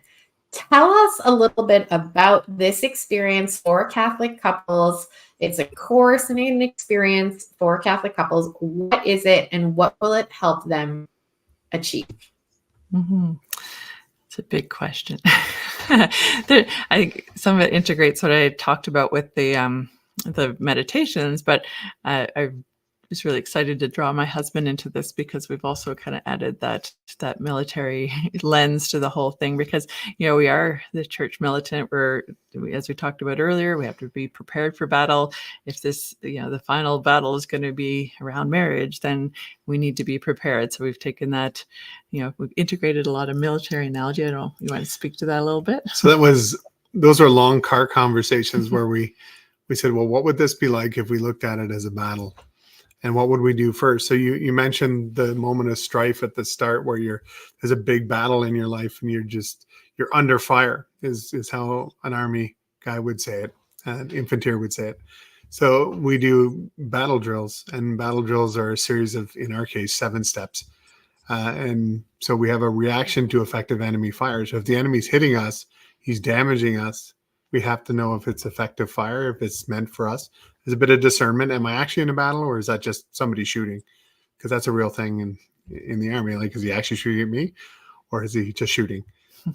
Tell us a little bit about this experience for Catholic couples. It's a course and an experience for Catholic couples. What is it, and what will it help them achieve? It's a big question. I think some of it integrates what I talked about with the meditations, but I was really excited to draw my husband into this because we've also kind of added that military lens to the whole thing, because we are the church militant. As we talked about earlier, we have to be prepared for battle. If this the final battle is going to be around marriage, then we need to be prepared. So we've taken that, we've integrated a lot of military analogy. I don't know, you want to speak to that a little bit? So those are long car conversations where we said, well, what would this be like if we looked at it as a battle? And what would we do first? So you mentioned the moment of strife at the start where there's a big battle in your life and you're under fire is how an army guy would say it, an infantry would say it. So we do battle drills, and battle drills are a series of, in our case, 7 steps. And so we have a reaction to effective enemy fire. So if the enemy's hitting us, he's damaging us, we have to know if it's effective fire, if it's meant for us. There's a bit of discernment. Am I actually in a battle, or is that just somebody shooting? Because that's a real thing in the army. Like, is he actually shooting at me, or is he just shooting?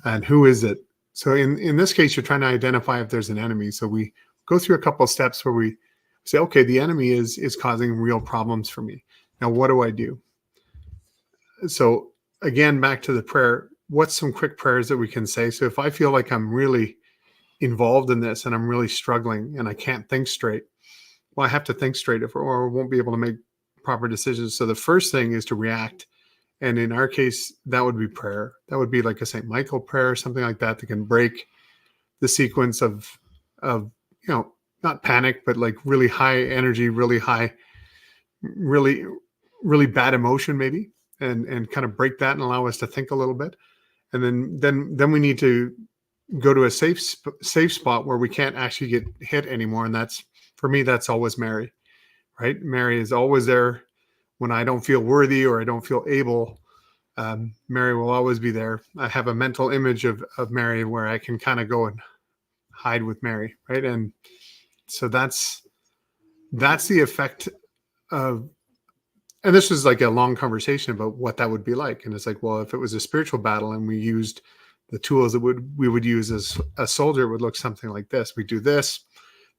And who is it? So in this case, you're trying to identify if there's an enemy. So we go through a couple of steps where we say, okay, the enemy is causing real problems for me. Now, what do I do? So again, back to the prayer. What's some quick prayers that we can say? So if I feel like I'm really involved in this and I'm really struggling and I can't think straight, well, I have to think straight or I won't be able to make proper decisions. So the first thing is to react. And in our case, that would be prayer. That would be like a St. Michael prayer, something like that can break the sequence of, not panic, but like really high energy, really high, really, really bad emotion maybe, and kind of break that and allow us to think a little bit. And then we need to go to a safe spot where we can't actually get hit anymore. And that's, for me, that's always Mary, right? Mary is always there when I don't feel worthy or I don't feel able. Mary will always be there. I have a mental image of Mary where I can kind of go and hide with Mary, right? And so that's the effect of, and this was like a long conversation about what that would be like. And it's like, well, if it was a spiritual battle and we used the tools that we would use as a soldier, it would look something like this. We'd do this,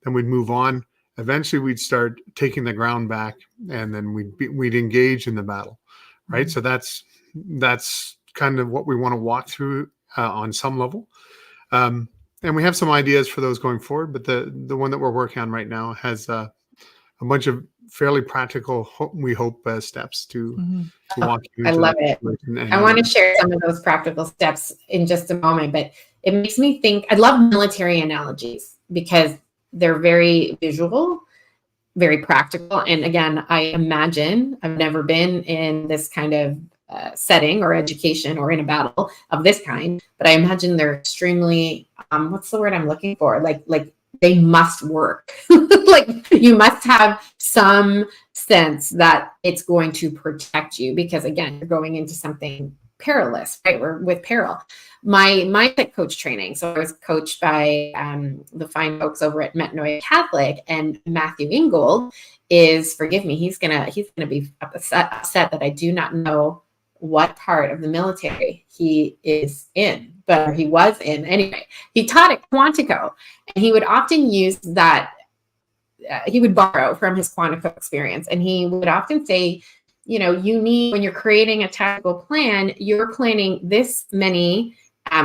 then we'd move on. Eventually we'd start taking the ground back, and then we'd engage in the battle, right? Mm-hmm. So that's kind of what we want to walk through on some level. And we have some ideas for those going forward, but the one that we're working on right now has a bunch of fairly practical, we hope, steps to walk you. I love it. I want to share some of those practical steps in just a moment, but it makes me think, I love military analogies because they're very visual, very practical. And again, I imagine, I've never been in this kind of setting or education or in a battle of this kind, but I imagine they're extremely, what's the word I'm looking for? Like they must work. Like you must have some sense that it's going to protect you because again, you're going into something perilous, right? We're with peril. My mindset coach training. So I was coached by the fine folks over at Metanoia Catholic, and Matthew Ingold is, forgive me, he's gonna be upset that I do not know what part of the military he is in, but he was in anyway. He taught at Quantico, and he would often use that. He would borrow from his Quantico experience, and he would often say, you need, when you're creating a tactical plan, you're planning this many,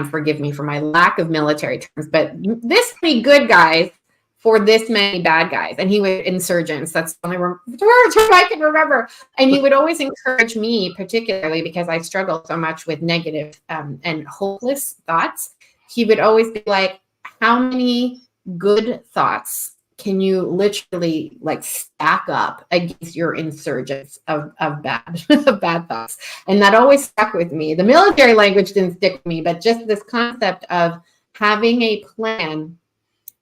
forgive me for my lack of military terms, but this many good guys for this many bad guys. And he would, insurgents, that's the only term I can remember. And he would always encourage me, particularly because I struggle so much with negative and hopeless thoughts. He would always be like, how many good thoughts can you literally like stack up against your insurgents of bad of bad thoughts? And that always stuck with me. The military language didn't stick with me, but just this concept of having a plan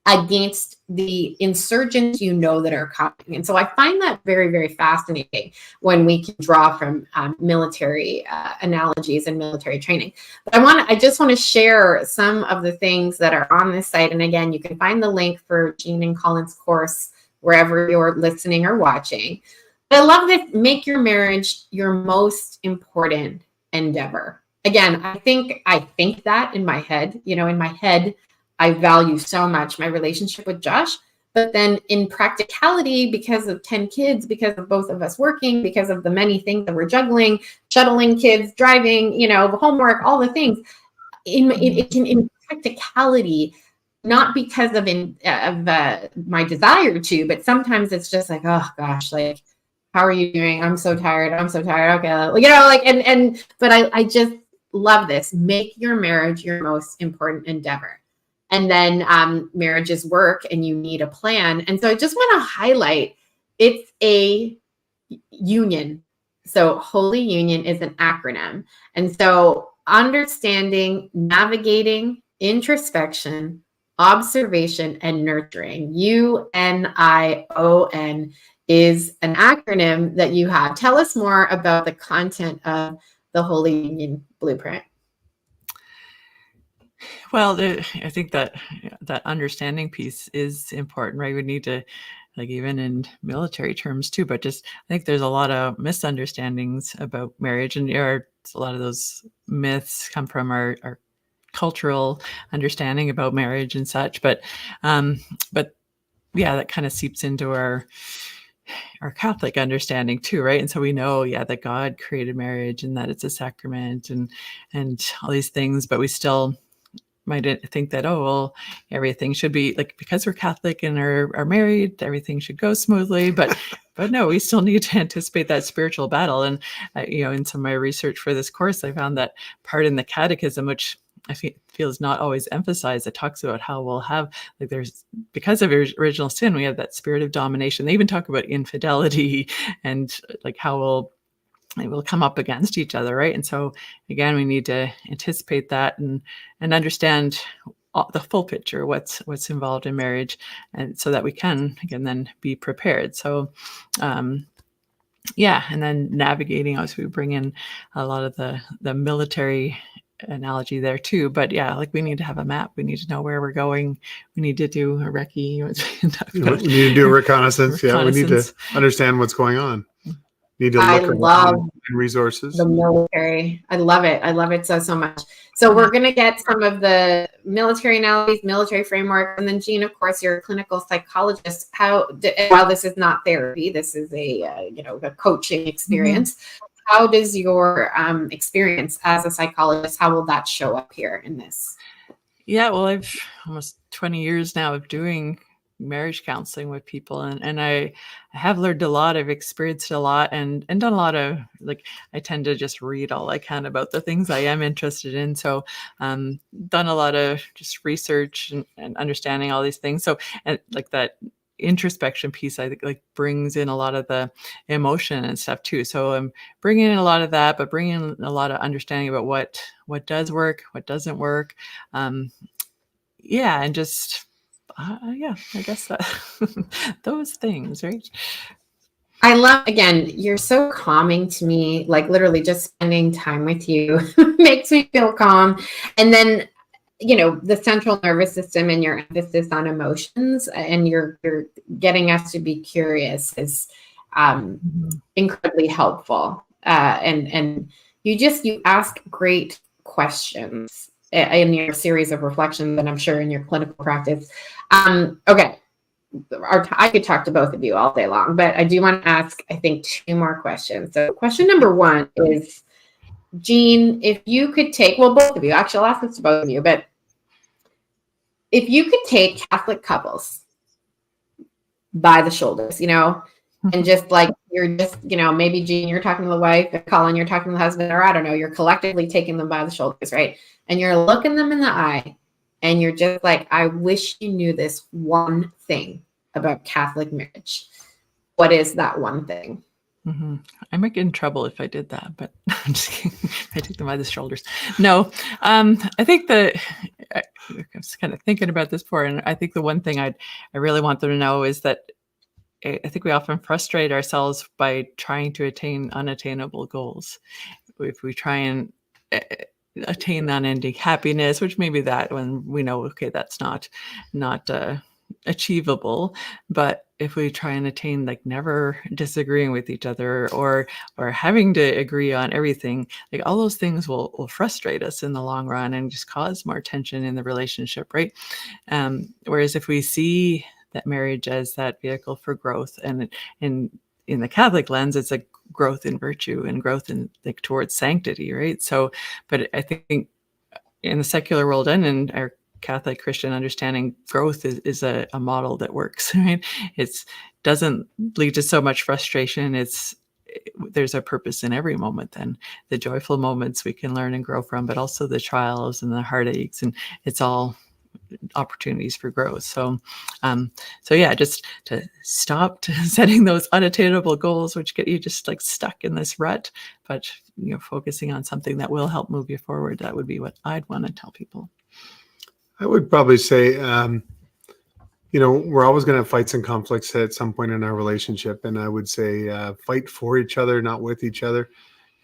against the insurgents that are coming. And so I find that very, very fascinating when we can draw from military analogies and military training. But I just want to share some of the things that are on this site. And again, you can find the link for Jean and Colin's course wherever you're listening or watching. But I love this, make your marriage your most important endeavor. Again, I think that in my head, I value so much my relationship with Josh, but then in practicality, because of 10 kids, because of both of us working, because of the many things that we're juggling, shuttling kids, driving, homework, all the things, in practicality, not because of my desire to, but sometimes it's just like, oh gosh, like, how are you doing? I'm so tired. Okay. But I just love this. Make your marriage your most important endeavor. And then marriages work and you need a plan. And so I just want to highlight, it's a union. So Holy Union is an acronym. And so understanding, navigating, introspection, observation, and nurturing, UNION, is an acronym that you have. Tell us more about the content of the Holy Union Blueprint. Well, I think that understanding piece is important, right? We need to, like, even in military terms too, but just, I think there's a lot of misunderstandings about marriage, and a lot of those myths come from our cultural understanding about marriage and such. But yeah, that kind of seeps into our Catholic understanding too, right? And so we know, that God created marriage and that it's a sacrament and all these things, but we still might think that, oh, well, everything should be like, because we're Catholic and are married, everything should go smoothly. But no, we still need to anticipate that spiritual battle. And in some of my research for this course, I found that part in the Catechism, which I feel is not always emphasized. It talks about how we'll have, like, there's, because of original sin, we have that spirit of domination. They even talk about infidelity and like how it will come up against each other, right? And so again, we need to anticipate that and understand the full picture, what's involved in marriage, and so that we can, again, then be prepared. So and then navigating, obviously we bring in a lot of the military analogy there too, but like, we need to have a map. We need to know where we're going. We need to do a recce. We need to do a reconnaissance. Yeah, we need to understand what's going on. Need to look around resources. The military. I love it. I love it so much. So we're going to get some of the military analogies, military framework, and then Jean, of course, you're a clinical psychologist. While this is not therapy, this is a coaching experience. How does your experience as a psychologist, how will that show up here in this? Yeah, well, I've almost 20 years now of doing marriage counseling with people, and I have learned a lot. I've experienced a lot and done a lot of, like, I tend to just read all I can about the things I am interested in. So done a lot of just research and understanding all these things. So, and like that introspection piece, I think, like, brings in a lot of the emotion and stuff too. So I'm bringing in a lot of that, but bringing in a lot of understanding about what does work, what doesn't work. And just I guess that those things, right? I love, again, you're so calming to me. Like, literally just spending time with you makes me feel calm. And then, the central nervous system and your emphasis on emotions, and you're getting us to be curious is incredibly helpful. And you ask great questions in your series of reflections, and I'm sure in your clinical practice. Okay. I could talk to both of you all day long, but I do want to ask, I think, 2 more questions. So question number 1 is, Jean, if you could take, well, both of you, actually, I'll ask this to both of you, but if you could take Catholic couples by the shoulders, and just like, you're just, maybe Jean, you're talking to the wife, and Colin, you're talking to the husband, or I don't know, you're collectively taking them by the shoulders, right? And you're looking them in the eye, and you're just like, I wish you knew this one thing about Catholic marriage. What is that one thing? I might get in trouble if I did that, but I'm just kidding. I take them by the shoulders. No, I think I was kind of thinking about this before, and I think the one thing I really want them to know is that I think we often frustrate ourselves by trying to attain unattainable goals. If we try and attain unending happiness, which maybe that when we know, okay, that's not achievable, but if we try and attain, like, never disagreeing with each other or having to agree on everything, like, all those things will frustrate us in the long run and just cause more tension in the relationship, right? Whereas if we see that marriage as that vehicle for growth, and in the Catholic lens, it's a growth in virtue and growth in, like, towards sanctity, right? So, but I think in the secular world and in our Catholic Christian understanding, growth is a model that works, right? It doesn't lead to so much frustration. There's a purpose in every moment, then the joyful moments we can learn and grow from, but also the trials and the heartaches, and it's all opportunities for growth. So just to stop setting those unattainable goals, which get you just, like, stuck in this rut, but focusing on something that will help move you forward. That would be what I'd want to tell people. I would probably say, we're always going to have fights and conflicts at some point in our relationship. And I would say, fight for each other, not with each other.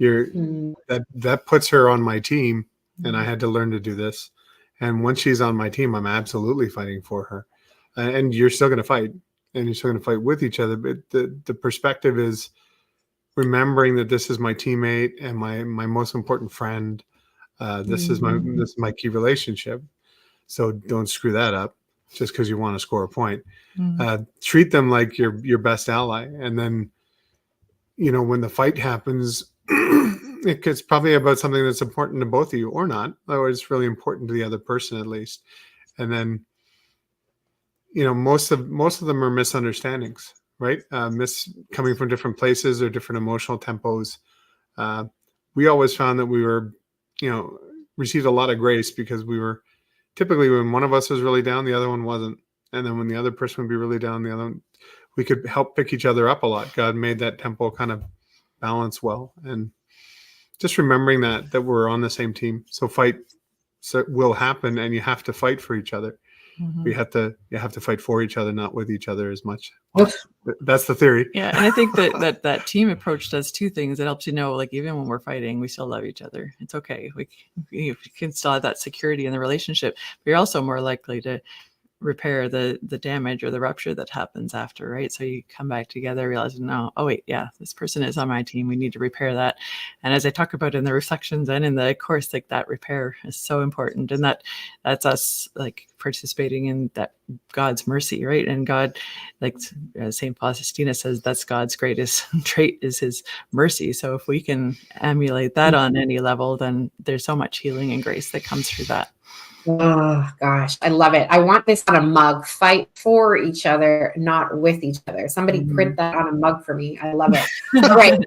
That puts her on my team, and I had to learn to do this. And once she's on my team, I'm absolutely fighting for her. And you're still going to fight, and you're still going to fight with each other. But the perspective is remembering that this is my teammate and my most important friend. This is my key relationship. So don't screw that up just because you want to score a point. Treat them like your best ally. And then, when the fight happens, it's probably about something that's important to both of you or not, or it's really important to the other person at least. And then, most of them are misunderstandings, right? Coming from different places or different emotional tempos. We always found that we were, received a lot of grace because we were typically, when one of us was really down, the other one wasn't. And then when the other person would be really down, the other one, we could help pick each other up a lot. God made that tempo kind of balance well. And just remembering that we're on the same team. So fight will happen, and you have to fight for each other. Mm-hmm. You have to fight for each other, not with each other as much. Well, that's the theory. Yeah, and I think that team approach does two things. It helps like even when we're fighting, we still love each other. It's okay. We can still have that security in the relationship. But you're also more likely to repair the damage or the rupture that happens after, right? So you come back together, realizing, no, oh wait, yeah, this person is on my team. We need to repair that. And as I talk about in the reflections and in the course, like that repair is so important. And that's us like participating in that God's mercy, right? And God, like St. Faustina says, that's God's greatest trait is his mercy. So if we can emulate that on any level, then there's so much healing and grace that comes through that. Oh gosh, I love it. I want this on a mug. Fight for each other, not with each other. Somebody print that on a mug for me. I love it. All right.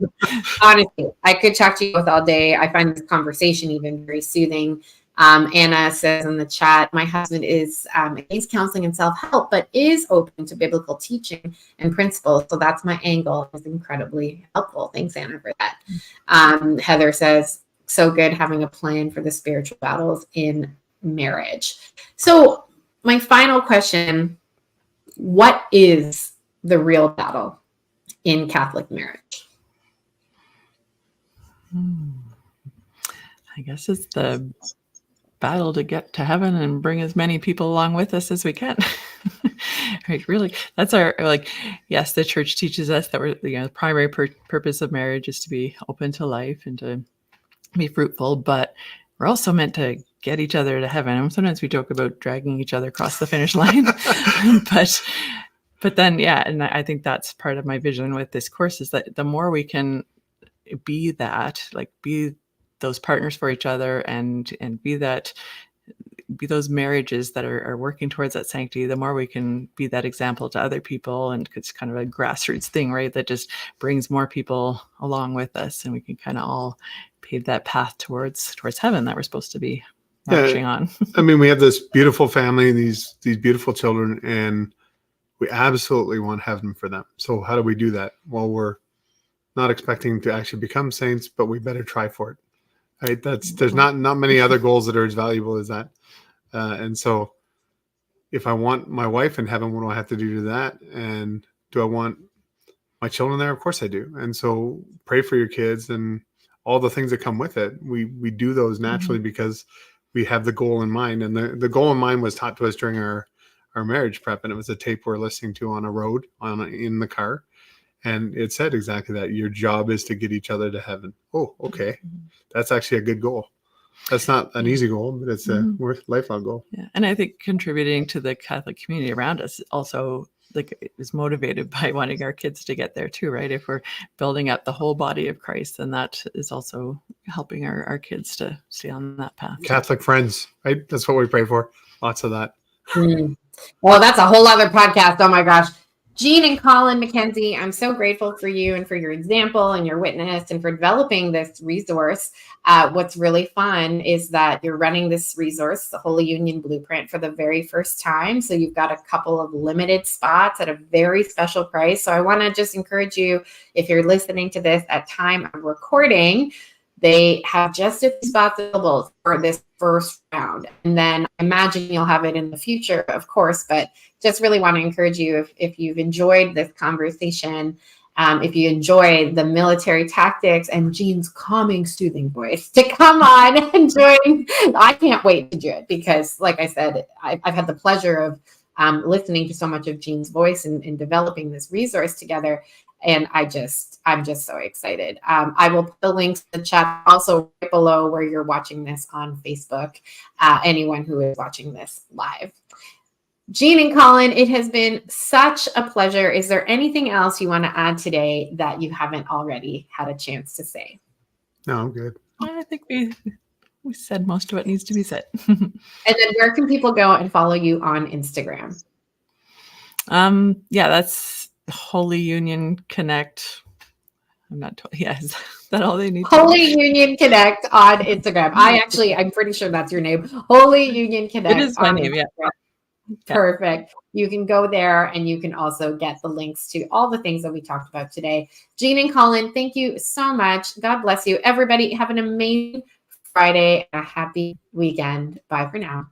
Honestly, I could talk to you both all day. I find this conversation even very soothing. Anna says in the chat, my husband is against counseling and self-help, but is open to biblical teaching and principles. So that's my angle. It's incredibly helpful. Thanks, Anna, for that. Heather says, so good having a plan for the spiritual battles in marriage. So my final question, what is the real battle in Catholic marriage? I guess it's the battle to get to heaven and bring as many people along with us as we can. Right, really, that's our, yes, the church teaches us that we're, the primary purpose of marriage is to be open to life and to be fruitful, but we're also meant to get each other to heaven. And sometimes we joke about dragging each other across the finish line, but then, yeah. And I think that's part of my vision with this course is that the more we can be that, be those partners for each other and be those marriages that are working towards that sanctity, the more we can be that example to other people. And it's kind of a grassroots thing, right? That just brings more people along with us, and we can kind of all pave that path towards heaven that we're supposed to be marching on. I mean, we have this beautiful family, these beautiful children, and we absolutely want heaven for them. So how do we do that? Well, we're not expecting to actually become saints, but we better try for it. Right? There's not many other goals that are as valuable as that. And so if I want my wife in heaven, what do I have to do to that? And do I want my children there? Of course I do. And so pray for your kids and all the things that come with it. We do those naturally because we have the goal in mind. And the goal in mind was taught to us during our marriage prep. And it was a tape we're listening to on a road in the car. And it said exactly that. Your job is to get each other to heaven. Oh, okay. That's actually a good goal. That's not an easy goal, but it's a lifelong goal. Yeah. And I think contributing to the Catholic community around us also is motivated by wanting our kids to get there too, right? If we're building up the whole body of Christ, then that is also helping our kids to stay on that path. Catholic friends, right? That's what we pray for. Lots of that. Well, that's a whole other podcast. Oh my gosh. Jean and Colin Mackenzie, I'm so grateful for you and for your example and your witness and for developing this resource. What's really fun is that you're running this resource, the Holy Union Blueprint, for the very first time. So you've got a couple of limited spots at a very special price. So I want to just encourage you, if you're listening to this at time of recording, they have just a few spots available for this first round. And then I imagine you'll have it in the future, of course, but just really want to encourage you, if you've enjoyed this conversation, if you enjoy the military tactics and Jean's calming, soothing voice, to come on and join. I can't wait to do it because, like I said, I've had the pleasure of listening to so much of Jean's voice and developing this resource together. And I'm just so excited. I will put the links to the chat also right below where you're watching this on Facebook, anyone who is watching this live. Jean and Colin, it has been such a pleasure. Is there anything else you want to add today that you haven't already had a chance to say? No, I'm good. I think we said most of what needs to be said. And then where can people go and follow you on Instagram? Yeah, that's Holy Union Connect. I'm not told. Yes, is that all they need? Holy Union Connect on Instagram. I'm pretty sure that's your name. Holy Union Connect. It is my name. Yeah. Perfect. You can go there and you can also get the links to all the things that we talked about today. Jean and Colin, thank you so much. God bless you. Everybody, have an amazing Friday and a happy weekend. Bye for now.